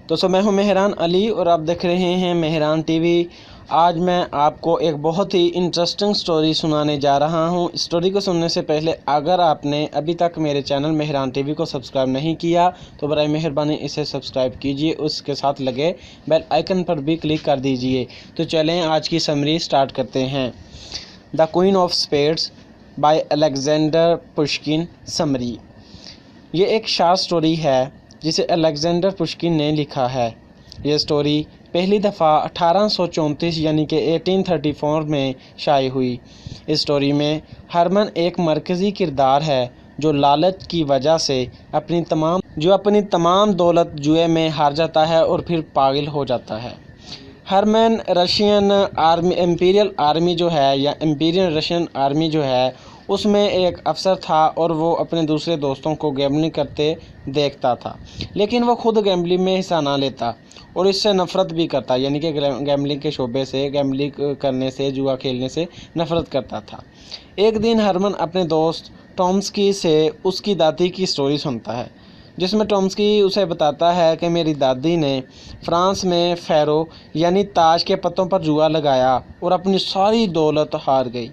दोस्तों मैं हूं मेहरान अली और आप देख रहे हैं मेहरान टीवी। आज मैं आपको एक बहुत ही इंटरेस्टिंग स्टोरी सुनाने जा रहा हूं। स्टोरी को सुनने से पहले अगर आपने अभी तक मेरे चैनल मेहरान टीवी को सब्सक्राइब नहीं किया तो बराए मेहरबानी इसे सब्सक्राइब कीजिए, उसके साथ लगे बेल आइकन पर भी क्लिक कर दीजिए। तो चलें आज की समरी स्टार्ट करते हैं। The queen of spades by Alexander Pushkin. Summary, ये एक शार्ट स्टोरी है जिसे अलेक्जेंडर पुश्किन ने लिखा है। ये स्टोरी पहली दफ़ा 1834 यानी कि 1834 में शाये हुई। इस स्टोरी में हरमन एक मरकज़ी किरदार है जो लालच की वजह से अपनी तमाम दौलत जुए में हार जाता है और फिर पागल हो जाता है। हरमन रशियन आर्मी इम्पीरियल आर्मी जो है या इम्पीरियल रशियन आर्मी जो है उसमें एक अफसर था और वो अपने दूसरे दोस्तों को गैम्बलिंग करते देखता था, लेकिन वो खुद गैम्बलिंग में हिस्सा ना लेता और इससे नफ़रत भी करता, यानी कि गैम्बलिंग के शोबे से, गैम्बलिंग करने से, जुआ खेलने से नफ़रत करता था। एक दिन हरमन अपने दोस्त टॉम्स्की से उसकी दादी की स्टोरी सुनता है, जिसमें टॉम्स्की उसे बताता है कि मेरी दादी ने फ्रांस में फेरो यानी ताश के पत्तों पर जुआ लगाया और अपनी सारी दौलत हार गई।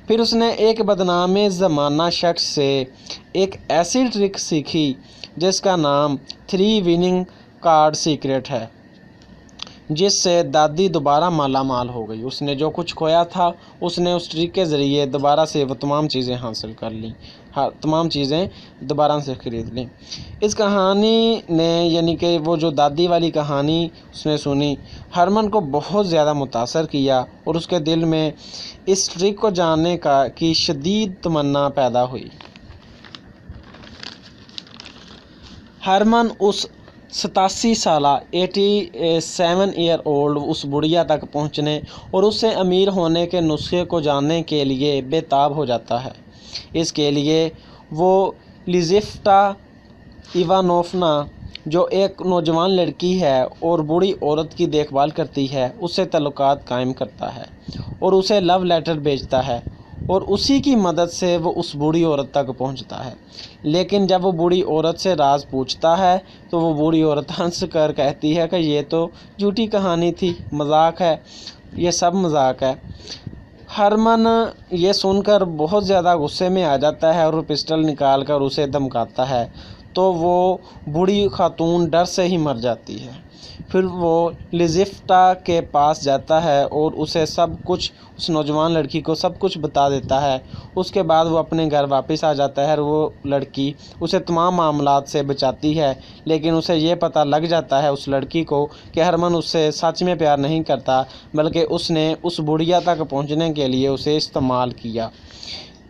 फिर उसने एक बदनाम ज़माना शख्स से एक ऐसी ट्रिक सीखी जिसका नाम 3 विनिंग कार्ड सीक्रेट है, जिससे दादी दोबारा माला माल हो गई। उसने जो कुछ खोया था उसने उस ट्रिक के ज़रिए दोबारा से वो तमाम चीज़ें हासिल कर लीं, तमाम चीज़ें दोबारा से ख़रीद लीं। इस कहानी ने, यानी कि वो जो दादी वाली कहानी उसने सुनी, हरमन को बहुत ज़्यादा मुतासर किया और उसके दिल में इस ट्रिक को जानने की शदीद तमन्ना पैदा हुई। हरमन उस 87 साला 87 ईयर ओल्ड उस बुढ़िया तक पहुंचने और उससे अमीर होने के नुस्खे को जानने के लिए बेताब हो जाता है। इसके लिए वो लिज़ावेटा इवानोव्ना, जो एक नौजवान लड़की है और बूढ़ी औरत की देखभाल करती है, उससे तल्लुकात कायम करता है और उसे लव लेटर भेजता है और उसी की मदद से वो उस बूढ़ी औरत तक पहुंचता है। लेकिन जब वो बूढ़ी औरत से राज पूछता है तो वो बूढ़ी औरत हंस कर कहती है कि ये तो झूठी कहानी थी, मजाक है, ये सब मजाक है। हरमन ये सुनकर बहुत ज़्यादा गुस्से में आ जाता है और पिस्टल निकाल कर उसे धमकाता है, तो वो बूढ़ी खातून डर से ही मर जाती है। फिर वो लिज़ावेटा के पास जाता है और उसे सब कुछ, उस नौजवान लड़की को सब कुछ बता देता है। उसके बाद वो अपने घर वापस आ जाता है और वो लड़की उसे तमाम मामलात से बचाती है, लेकिन उसे ये पता लग जाता है उस लड़की को कि हरमन उससे सच में प्यार नहीं करता, बल्कि उसने उस बुढ़िया तक पहुंचने के लिए उसे इस्तेमाल किया।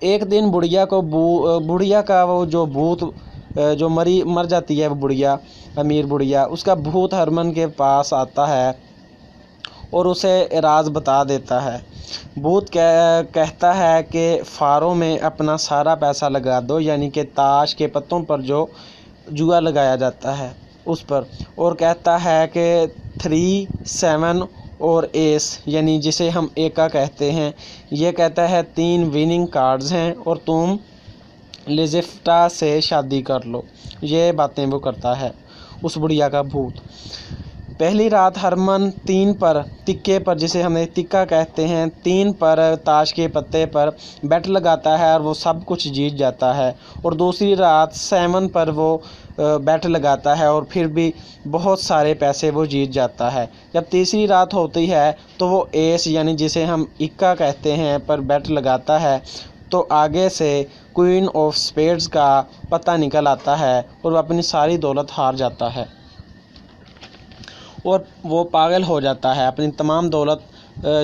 एक दिन बुढ़िया का वो जो भूत जो मर जाती है, वो बुढ़िया, अमीर बुढ़िया, उसका भूत हरमन के पास आता है और उसे राज बता देता है। भूत कहता है कि फारों में अपना सारा पैसा लगा दो, यानी कि ताश के पत्तों पर जो जुआ लगाया जाता है उस पर, और कहता है कि 3, 7 और एस, यानी जिसे हम एका कहते हैं, ये कहता है 3 विनिंग कार्ड्स हैं और तुम लिज़ावेटा से शादी कर लो। ये बातें वो करता है उस बुढ़िया का भूत। पहली रात हरमन 3 पर, तिक्के पर, जिसे हमें तिक्का कहते हैं, 3 पर ताश के पत्ते पर बेट लगाता है और वो सब कुछ जीत जाता है। और दूसरी रात 7 पर वो बेट लगाता है और फिर भी बहुत सारे पैसे वो जीत जाता है। जब तीसरी रात होती है तो वो एस, यानी जिसे हम इक्का कहते हैं, पर बेट लगाता है, तो आगे से क्वीन ऑफ स्पेड्स का पता निकल आता है और वो अपनी सारी दौलत हार जाता है और वो पागल हो जाता है। अपनी तमाम दौलत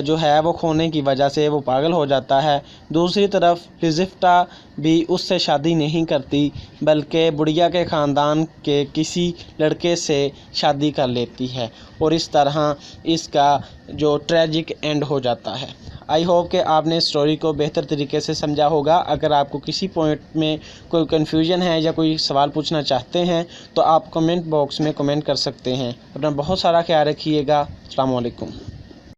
जो है वो खोने की वजह से वो पागल हो जाता है। दूसरी तरफ लिज़ावेटा भी उससे शादी नहीं करती, बल्कि बुढ़िया के ख़ानदान के किसी लड़के से शादी कर लेती है और इस तरह इसका जो ट्रेजिक एंड हो जाता है। आई होप कि आपने इस स्टोरी को बेहतर तरीके से समझा होगा। अगर आपको किसी पॉइंट में कोई कन्फ्यूजन है या कोई सवाल पूछना चाहते हैं तो आप कमेंट बॉक्स में कमेंट कर सकते हैं। अपना बहुत सारा ख्याल रखिएगा। अस्सलाम वालेकुम।